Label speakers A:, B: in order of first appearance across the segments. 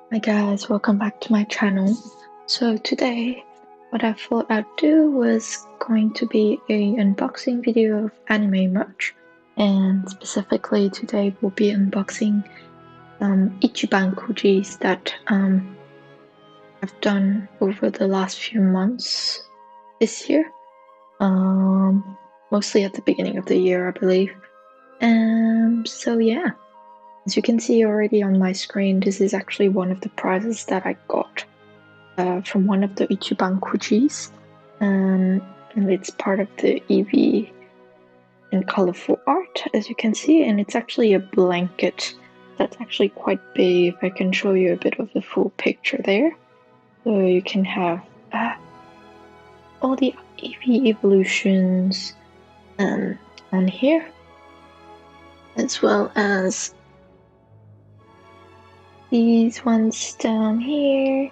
A: Hi guys, welcome back to my channel. So today, what I thought I'd do was going to be a unboxing video of anime merch, and specifically today we'll be unboxing Ichiban Kujis that I've done over the last few months this year, mostly at the beginning of the year, I believe. So yeah. As you can see already on my screen, this is actually one of the prizes that I got from one of the Ichiban Kujis, and it's part of the Eevee and colorful art, as you can see, and it's actually a blanket that's actually quite big. If I can show you a bit of the full picture there, so you can have all the Eevee evolutions on here, as well as these ones down here. I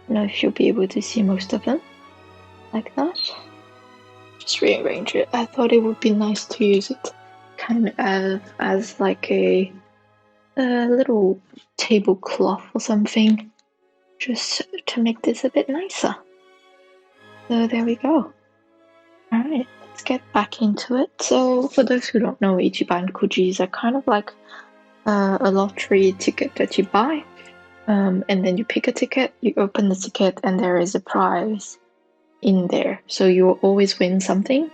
A: don't know if you'll be able to see most of them like that. Just rearrange it. I thought it would be nice to use it kind of as like a little tablecloth or something, just to make this a bit nicer. So there we go. Alright, let's get back into it. So for those who don't know, Ichiban Kujis are kind of like a lottery ticket that you buy. And then you pick a ticket, you open the ticket, and there is a prize in there. So you will always win something,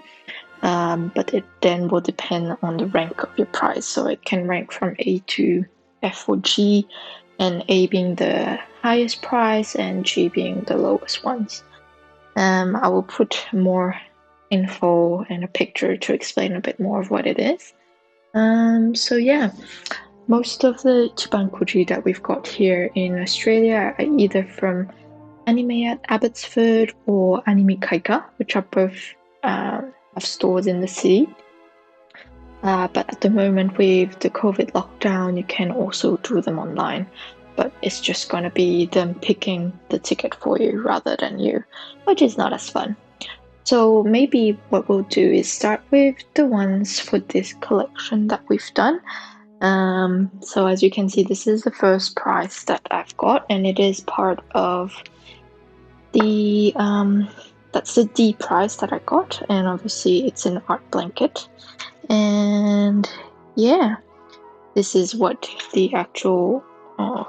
A: but it then will depend on the rank of your prize. So it can rank from A to F or G, and A being the highest prize and G being the lowest ones. I will put more info and a picture to explain a bit more of what it is. So yeah. Most of the Ichiban Kuji that we've got here in Australia are either from Anime at Abbotsford or Anime Kaika, which are both have stores in the city. But at the moment with the COVID lockdown, you can also do them online. But it's just going to be them picking the ticket for you rather than you, which is not as fun. So maybe what we'll do is start with the ones for this collection that we've done. So as you can see, this is the first prize that I've got, and it is part of the that's the D prize that I got, and obviously it's an art blanket. And yeah, this is what the actual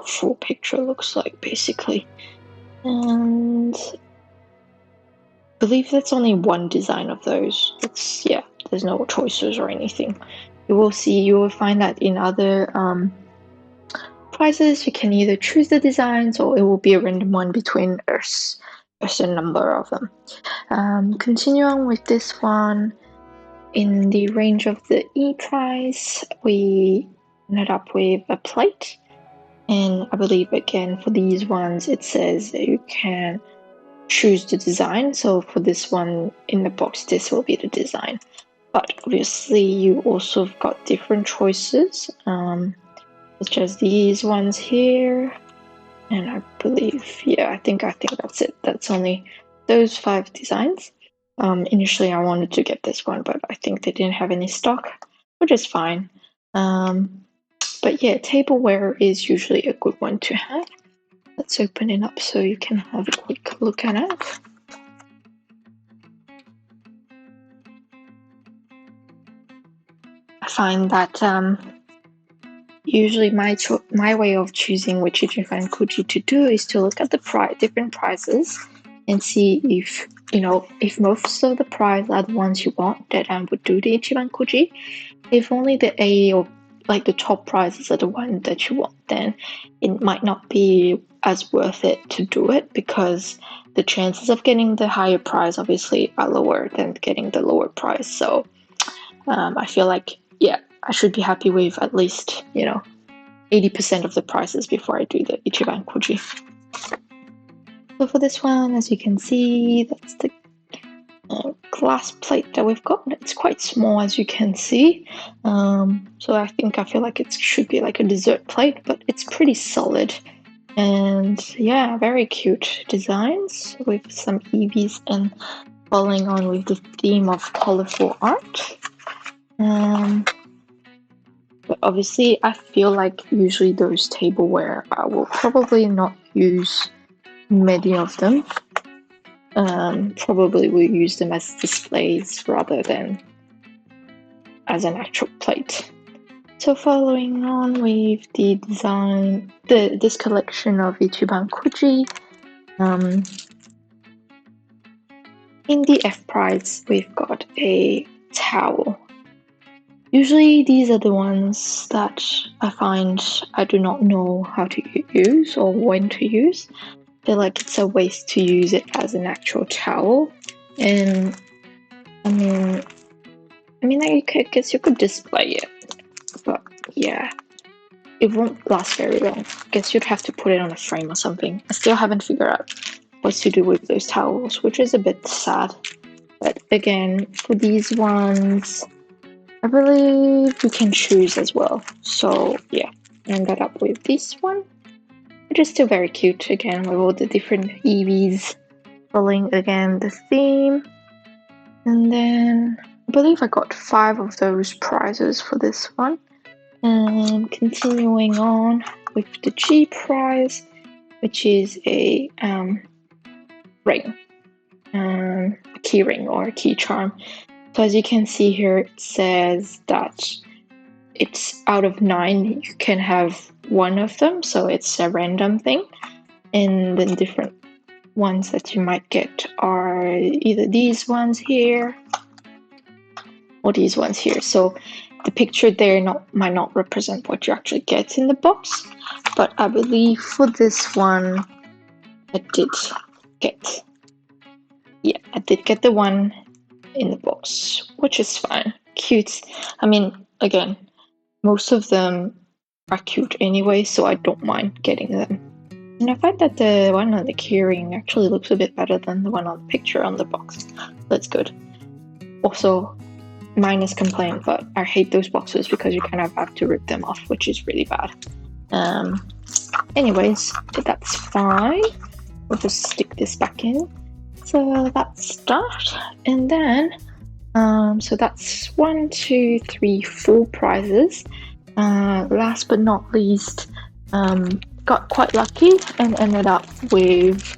A: full picture looks like, basically. And I believe that's only one design of those. It's there's no choices or anything. You will find that in other prizes, you can either choose the designs or it will be a random one between a certain number of them. Continue on with this one. In the range of the E prize, we ended up with a plate. And I believe again for these ones, it says that you can choose the design. So for this one in the box, this will be the design. But obviously you also have got different choices, such as these ones here. And I believe, I think that's it. That's only those 5 designs. Initially I wanted to get this one, but I think they didn't have any stock, which is fine. But yeah, tableware is usually a good one to have. Let's open it up so you can have a quick look at it. I find that usually my way of choosing which Ichiban Kuji to do is to look at the different prices and see if if most of the prize are the ones you want, that I would do the Ichiban Kuji. If only the A or like the top prizes are the one that you want, then it might not be as worth it to do it, because the chances of getting the higher prize obviously are lower than getting the lower prize. So I feel like I should be happy with at least 80% of the prices before I do the Ichiban Kuji. So for this one, as you can see, that's the glass plate that we've got. It's quite small, as you can see. So I feel like it should be like a dessert plate, but it's pretty solid. And yeah, very cute designs with some Eevees and following on with the theme of colorful art. But obviously, I feel like usually those tableware, I will probably not use many of them. Probably will use them as displays rather than as an actual plate. So following on with the design, this collection of Ichiban Kuji, in the F prize, we've got a towel. Usually these are the ones that I find I do not know how to use or when to use. I feel like it's a waste to use it as an actual towel. And I guess you could display it, but yeah, it won't last very long. I guess you'd have to put it on a frame or something. I still haven't figured out what to do with those towels, which is a bit sad. But again, for these ones, I believe you can choose as well. So yeah, I ended up with this one, which is still very cute, again, with all the different EVs following again the theme. And then I believe I got 5 of those prizes for this one. And continuing on with the G prize, which is a ring, a key ring or a key charm. So as you can see here, it says that it's out of 9, you can have 1 of them, so it's a random thing. And the different ones that you might get are either these ones here or these ones here. So the picture there might not represent what you actually get in the box, but I believe for this one I did get the one in the box, which is fine. Cute. I mean, again, most of them are cute anyway, so I don't mind getting them. And I find that the one on the keyring actually looks a bit better than the one on the picture on the box. That's good. Also, minus complaint, but I hate those boxes because you kind of have to rip them off, which is really bad. Anyways, that's fine. We'll just stick this back in. So that's that. And then, so that's 1, 2, 3, 4 prizes. Last but not least, got quite lucky and ended up with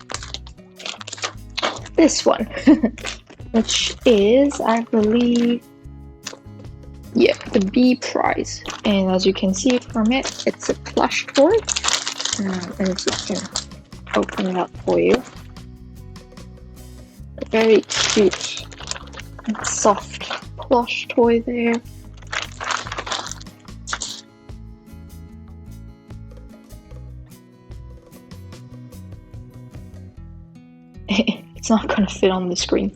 A: this one, which is, I believe, yeah, the B prize. And as you can see from it, it's a plush toy. And if you can open it up for you. A very cute and soft plush toy there. It's not gonna fit on the screen.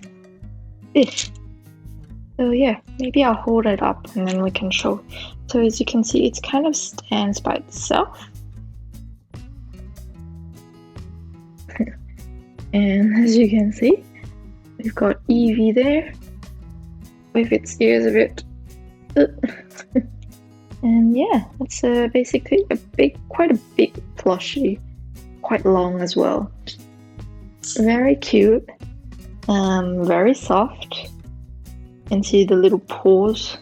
A: So yeah, maybe I'll hold it up and then we can show. So as you can see, it kind of stands by itself. And as you can see, we've got Eevee there with its ears a bit. And yeah, it's basically quite a big plushie, quite long as well. Very cute, very soft. You can see the little paws.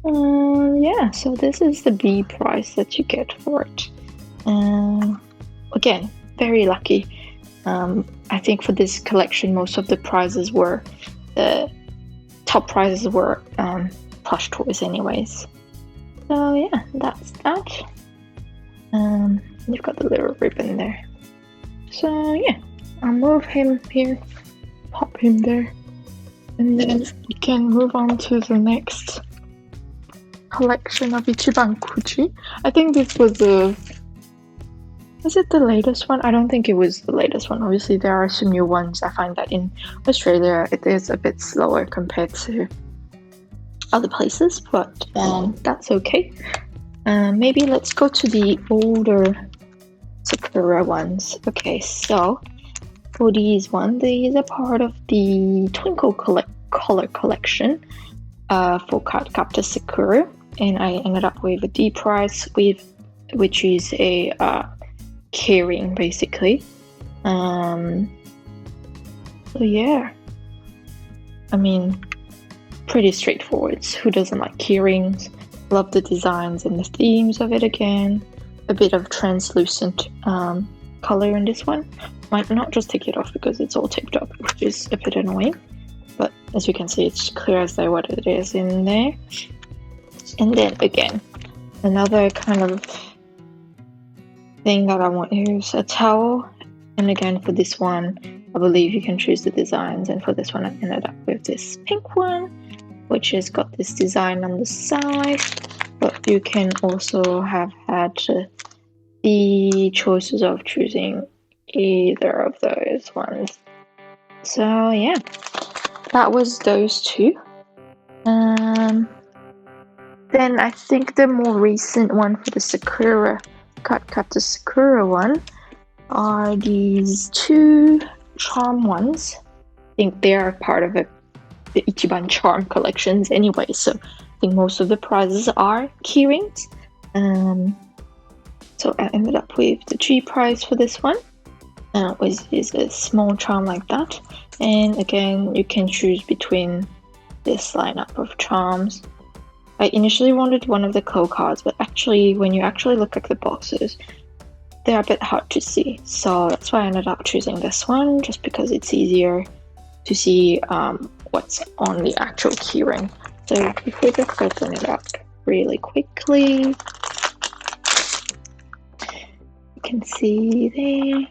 A: Yeah, so this is the B prize that you get for it. Again, very lucky. I think for this collection, most of the prizes were, the top prizes were plush toys anyways. So yeah, that's that. You've got the little ribbon there. So yeah, I'll move him here, pop him there, and then we can move on to the next collection of Ichiban Kuji. I think this was is it the latest one? I don't think it was the latest one. Obviously, there are some new ones. I find that in Australia, it is a bit slower compared to other places, but that's okay. Maybe let's go to the older Sakura ones. Okay, so for these ones, these are part of the Twinkle Color collection for Cardcaptor Sakura, and I ended up with a D prize, which is a keyring basically. So yeah, I mean, pretty straightforward. Who doesn't like keyrings? Love the designs and the themes of it again. A bit of translucent color in this one. Might not just take it off because it's all taped up, which is a bit annoying. But as you can see, it's clear as day what it is in there. And then again, another kind of thing that I want here is a towel. And again, for this one, I believe you can choose the designs. And for this one, I ended up with this pink one, which has got this design on the side. But you can also have had the choices of choosing either of those ones. So yeah, that was those two. Then I think the more recent one for the Sakura, the Sakura one, are these two charm ones. I think they are part of the Ichiban charm collections anyway, so I think most of the prizes are keyrings. So I ended up with the G prize for this one, which is a small charm like that. And again, you can choose between this lineup of charms. I initially wanted one of the Clo cards, but actually, when you actually look at the boxes, they're a bit hard to see. So that's why I ended up choosing this one, just because it's easier to see what's on the actual keyring. So if we just open it up really quickly, you can see there.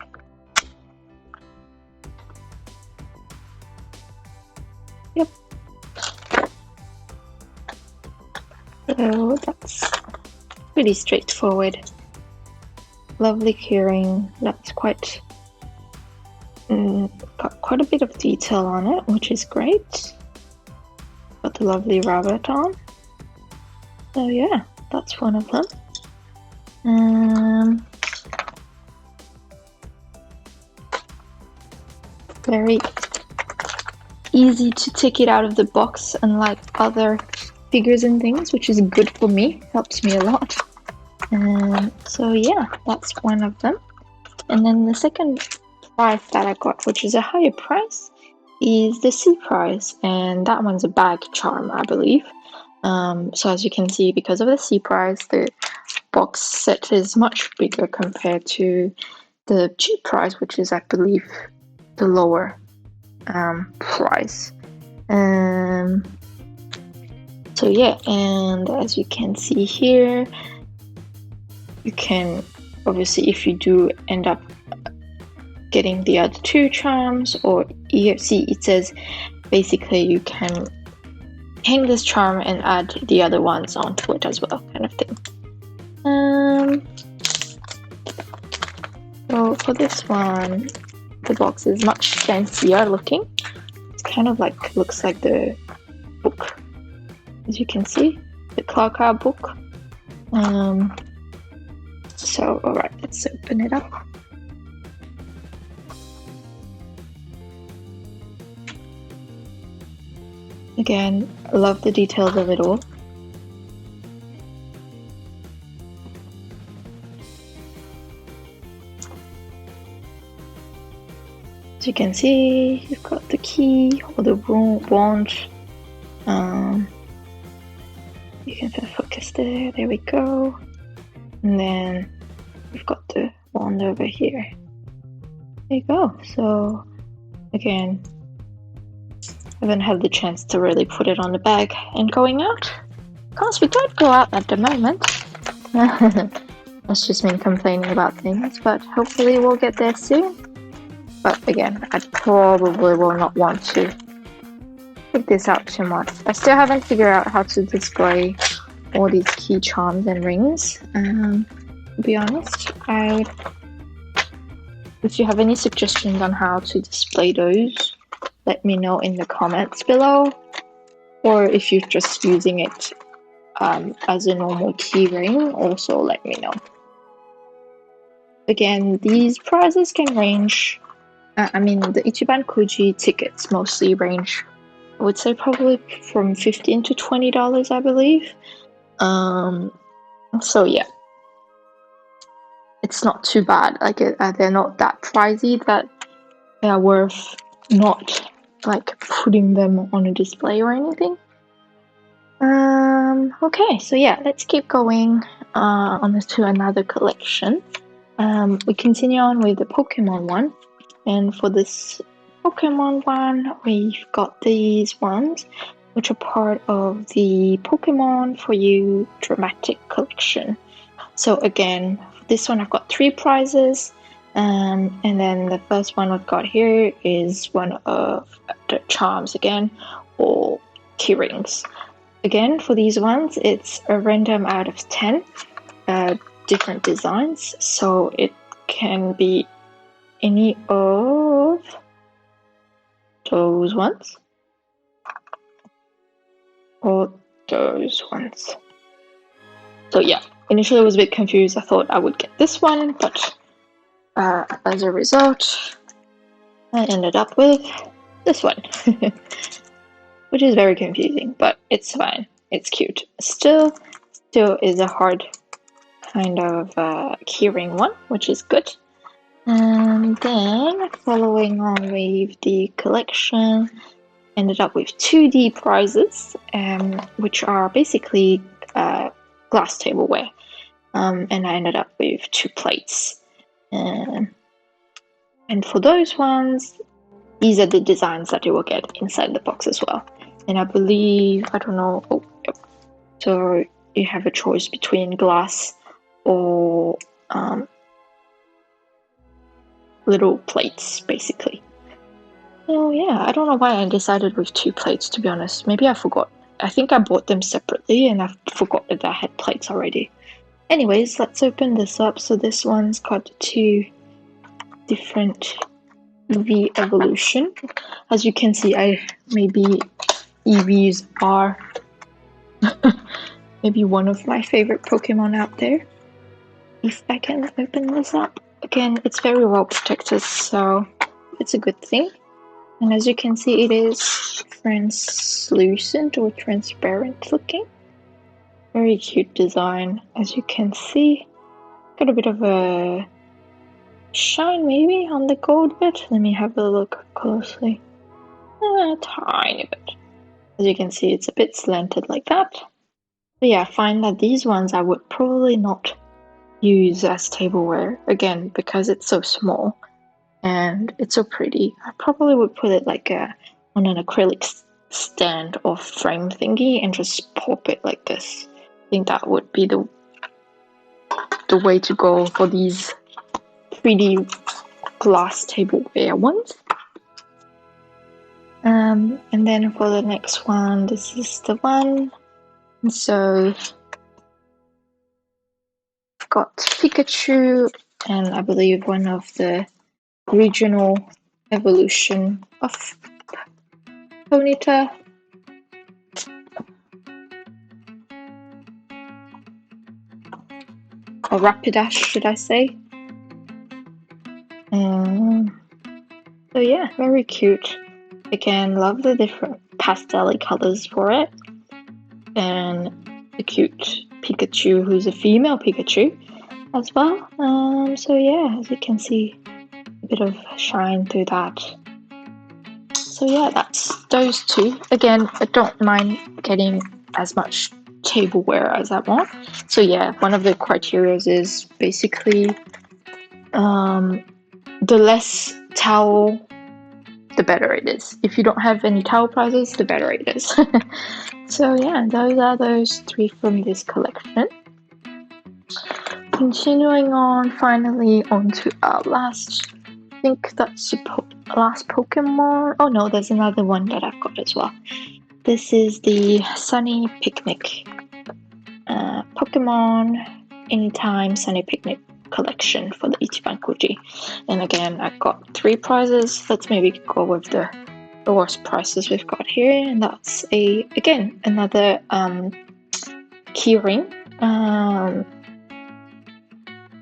A: Yep. So that's pretty straightforward. Lovely keyring. That's got quite a bit of detail on it, which is great. Got the lovely rabbit on. So yeah, that's one of them. Very easy to take it out of the box, unlike other figures and things, which is good for me. Helps me a lot. So yeah, that's one of them. And then the second prize that I got, which is a higher price, is the C prize, and that one's a bag charm, I believe. So as you can see, because of the C prize, the box set is much bigger compared to the G prize, which is, I believe, the lower price. So yeah, and as you can see here, you can obviously, if you do end up getting the other two charms, or here, see, it says basically you can hang this charm and add the other ones onto it as well, kind of thing. So for this one, the box is much fancier looking. It's kind of like, looks like the book, as you can see, the Cloud book. So alright, let's open it up. Again, I love the details of it all. As you can see, you've got the key or the wand. You can focus there. There we go. And then we've got the wand over here. There you go. So again, I haven't had the chance to really put it on the bag and going out, because we don't go out at the moment. That's just me complaining about things, but hopefully we'll get there soon. But again, I probably will not want to pick this out too much. I still haven't figured out how to display all these key charms and rings. To be honest, if you have any suggestions on how to display those, let me know in the comments below. Or if you're just using it as a normal key ring, also let me know. Again, these prizes can range, the Ichiban Kuji tickets mostly range, I would say probably from $15 to $20, I believe. So yeah, it's not too bad. Like they're not that pricey that they are worth not like putting them on a display or anything. Okay, so yeah, let's keep going on to another collection. We continue on with the Pokemon one, and for this Pokemon one, we've got these ones, which are part of the Pokemon for You Dramatic Collection. So again, for this one I've got 3 prizes, and then the first one I've got here is one of the charms again, or keyrings. Again, for these ones, it's a random out of 10 different designs, so it can be any of those ones or those ones. So yeah, initially I was a bit confused. I thought I would get this one, but as a result, I ended up with this one, which is very confusing, but it's fine. It's cute. Still is a hard kind of keyring one, which is good. And then following on with the collection, ended up with 2D prizes, which are basically glass tableware. And I ended up with 2 plates. And for those ones, these are the designs that you will get inside the box as well. And I believe, I don't know, oh, yep. So you have a choice between glass or little plates, basically. So yeah, I don't know why I decided with 2 plates, to be honest. Maybe I forgot. I think I bought them separately and I forgot that I had plates already. Anyways, let's open this up. So this one's got 2 different EV evolution. As you can see, maybe EVs are maybe one of my favorite Pokemon out there. If I can open this up. Again, it's very well protected, so it's a good thing. And as you can see, it is translucent or transparent looking. Very cute design, as you can see. Got a bit of a shine maybe on the gold bit. Let me have a look closely. A tiny bit. As you can see, it's a bit slanted like that. But yeah, I find that these ones I would probably not use as tableware, again, because it's so small and it's so pretty. I probably would put it like on an acrylic stand or frame thingy and just pop it like this. I think that would be the way to go for these 3D glass tableware ones. And then for the next one, this is the one. And so I've got Pikachu and I believe one of the regional evolution of Ponyta. Or Rapidash, should I say. So yeah, very cute. Again, love the different pastel colors for it. And the cute Pikachu, who's a female Pikachu as well. So yeah, as you can see, a bit of shine through that. So yeah, that's those 2. Again, I don't mind getting as much tableware as I want. So yeah, one of the criteria is basically the less towel, the better it is. If you don't have any towel prizes, the better it is. So yeah, those are those 3 from this collection. Continuing on, finally onto our last, I think that's last Pokemon. Oh no, there's another one that I've got as well. This is the Sunny Picnic Pokemon Anytime Sunny Picnic collection for the Ichiban Kuji. And again, I've got 3 prizes. Let's maybe go with the worst prizes we've got here, and that's again another keyring.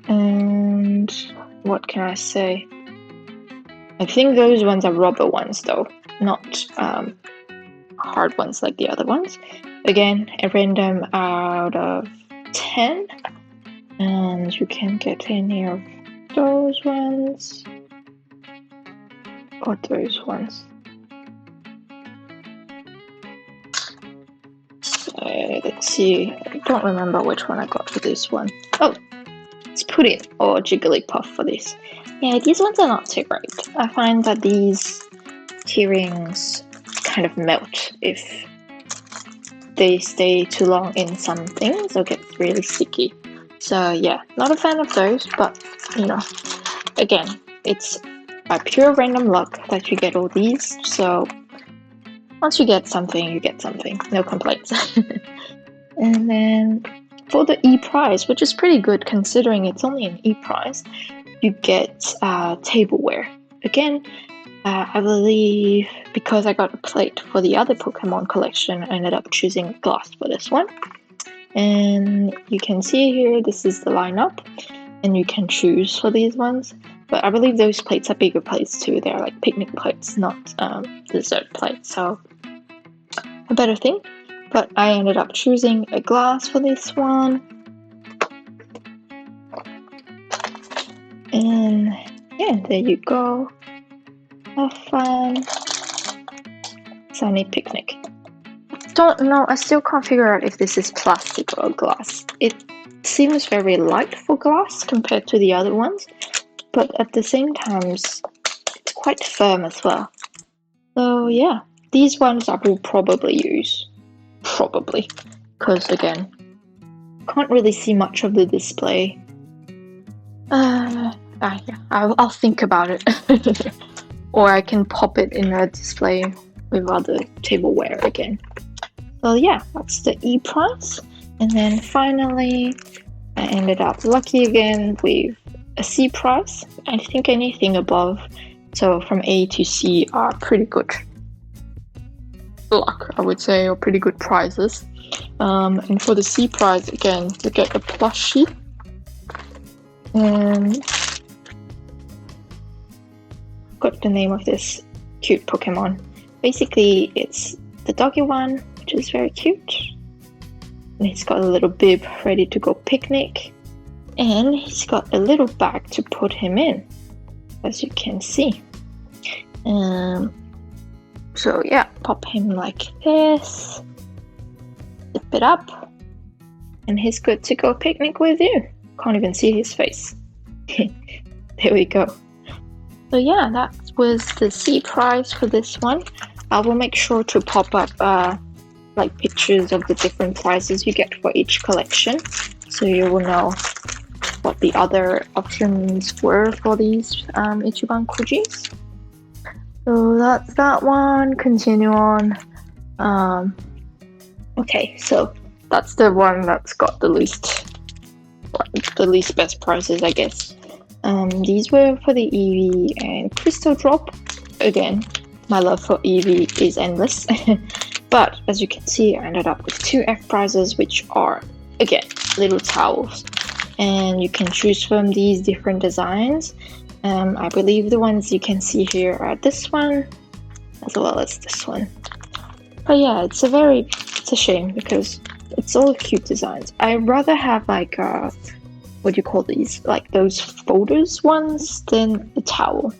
A: And what can I say? I think those ones are rubber ones though, not hard ones like the other ones. Again, a random out of 10. And you can get any of those ones or those ones. So Okay, let's see. I don't remember which one I got for this one. Oh, it's Pudding or Jigglypuff for this. Yeah, these ones are not too great. I find that these T-rings kind of melt if they stay too long in some things or get really sticky. So yeah, not a fan of those, but you know, again, it's by pure random luck that you get all these, so once you get something, you get something. No complaints. And then for the E-Prize, which is pretty good considering it's only an E-Prize, you get tableware. Again, I believe because I got a plate for the other Pokemon collection, I ended up choosing glass for this one. And you can see here, this is the lineup, and you can choose for these ones. But I believe those plates are bigger plates too. They're like picnic plates, not dessert plates. So a better thing. But I ended up choosing a glass for this one. And yeah, there you go. Have fun. Sunny picnic. Don't know, I still can't figure out if this is plastic or glass. It seems very light for glass compared to the other ones, but at the same time, it's quite firm as well. So yeah, these ones I will probably use. Probably. Because again, can't really see much of the display. Yeah, I'll think about it. Or I can pop it in a display with other tableware again. So yeah, that's the E-Prize. And then finally, I ended up lucky again with a C-Prize. I think anything above, so from A to C, are pretty good luck, I would say, or pretty good prizes. And for the C-Prize, again, you get a plushie. And got the name of this cute Pokemon. Basically, it's the doggy one, which is very cute. And he's got a little bib ready to go picnic. And he's got a little bag to put him in, as you can see. So yeah, pop him like this. Zip it up. And he's good to go picnic with you. Can't even see his face. There we go. So yeah, that was the C-Prize for this one. I will make sure to pop up like pictures of the different prizes you get for each collection, so you will know what the other options were for these Ichiban Kujis. So that's that one. Continue on. Okay, so that's the one that's got the least best prizes, I guess. These were for the Eevee and Crystal Drop. Again, my love for Eevee is endless. But as you can see, I ended up with 2 F prizes, which are, again, little towels. And you can choose from these different designs. I believe the ones you can see here are this one, as well as this one. But yeah, it's a shame because it's all cute designs. I'd rather have like what do you call these? Like those folders ones than a towel.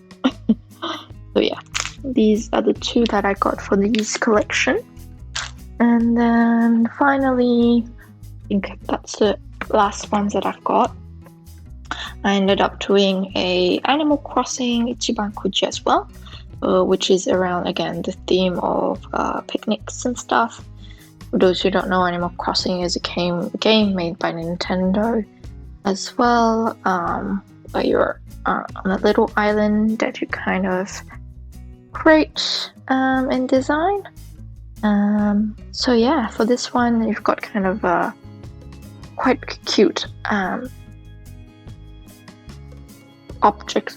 A: So yeah, these are the 2 that I got for this collection. And then finally, I think that's the last ones that I've got. I ended up doing a Animal Crossing Ichiban Kuji as well, which is around, again, the theme of picnics and stuff. For those who don't know, Animal Crossing is a game made by Nintendo as well, where you're on a little island that you kind of create and design. So yeah, for this one, you've got kind of quite cute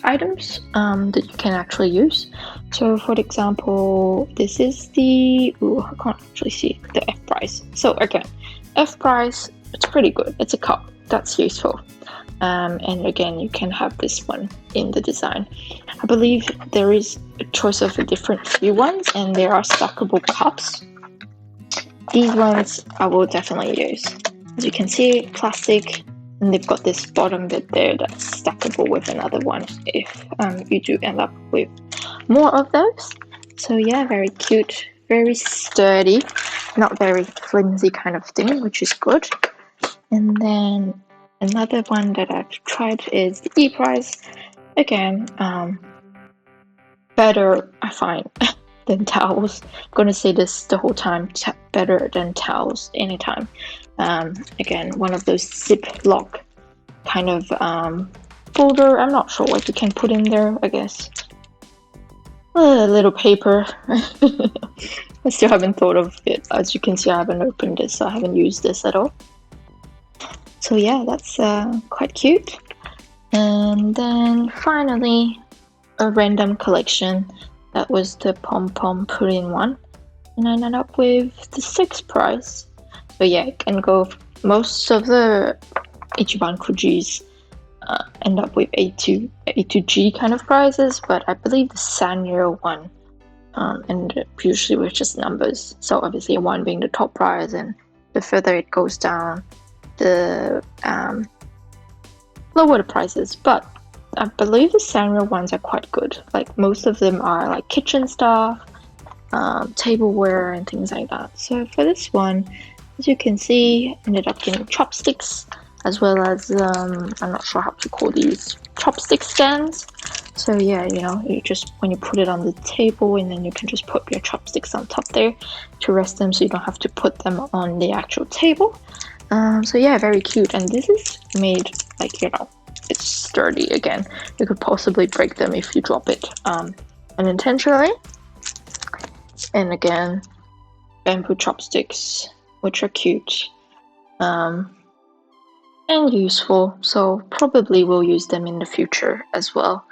A: items that you can actually use. So for example, this is the, I can't actually see the F prize. So again, F prize, it's pretty good. It's a cup, that's useful. And again, you can have this one in the design. I believe there is a choice of a different few ones, and there are stackable cups. These ones I will definitely use. As you can see, plastic, and they've got this bottom bit there that's stackable with another one if you do end up with more of those. So yeah, very cute, very sturdy. not very flimsy kind of thing, which is good. And then another one that I've tried is the E-Price. Again, better, I find, than towels. I'm gonna say this the whole time, better than towels anytime. Again, one of those Ziploc kind of folder. I'm not sure what you can put in there, I guess. A little paper. I still haven't thought of it. As you can see, I haven't opened this, so I haven't used this at all. So yeah, that's quite cute. And then finally, a random collection. That was the Pom Pom Pudding one. And I ended up with the 6th prize. So yeah, it can go, most of the Ichiban Kujis end up with A to G kind of prizes, but I believe the Sanrio one ended up usually with just numbers. So obviously 1 being the top prize, and the further it goes down, the lower the prices. But I believe the Sanrio ones are quite good. Like most of them are like kitchen stuff, tableware and things like that. So for this one, as you can see, ended up getting chopsticks, as well as I'm not sure how to call these, chopstick stands. So yeah, you know, you just, when you put it on the table, and then you can just put your chopsticks on top there to rest them, so you don't have to put them on the actual table. So yeah, very cute. And this is made, like, you know, it's sturdy. Again, you could possibly break them if you drop it unintentionally. And again, bamboo chopsticks, which are cute and useful, so probably we'll use them in the future as well.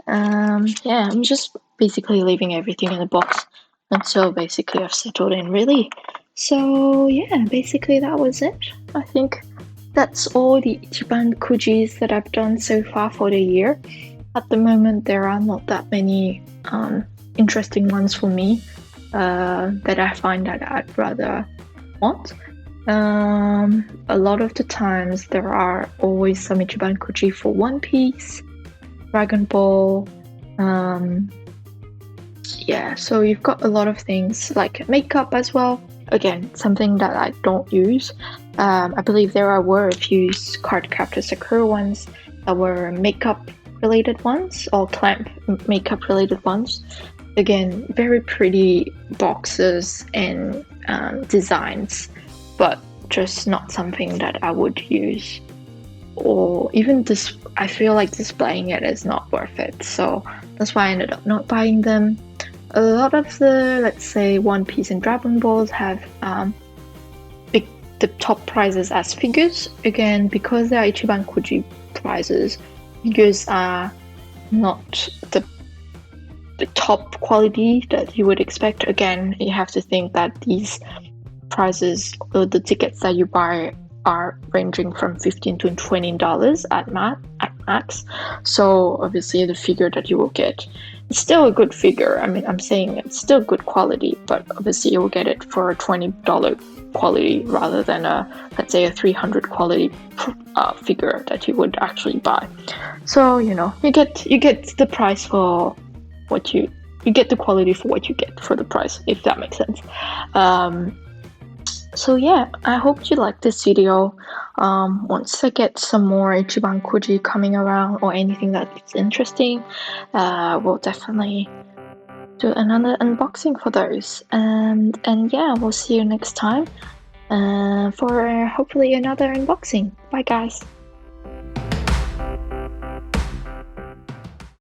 A: Yeah, I'm just basically leaving everything in the box until basically I've settled in, really. So yeah, basically that was it. I think that's all the Ichiban Kujis that I've done so far for the year. At the moment, there are not that many interesting ones for me that I find that I'd rather want. A lot of the times there are always some Ichiban Kuji for One Piece, Dragon Ball. Yeah, so you've got a lot of things like makeup as well. Again, something that I don't use. I believe there were a few Cardcaptor Sakura ones that were makeup related ones, or clamp makeup related ones. Again, very pretty boxes and designs, but just not something that I would use. Or even this, I feel like displaying it is not worth it. So that's why I ended up not buying them. A lot of the, let's say, One Piece and Dragon Balls have the top prizes as figures. Again, because they are Ichiban Kuji prizes, figures are not the top quality that you would expect. Again, you have to think that these prizes, the tickets that you buy, are ranging from $15 to $20 at max. So obviously the figure that you will get, it's still a good figure. I mean, I'm saying it's still good quality, but obviously you will get it for a $20 quality rather than let's say a $300 quality figure that you would actually buy. So you know, you get the price for what you get, the quality for what you get for the price, if that makes sense. So yeah, I hope you like this video. Once I get some more Ichiban Kuji coming around, or anything that's interesting, we'll definitely do another unboxing for those. And yeah, we'll see you next time for hopefully another unboxing. Bye guys.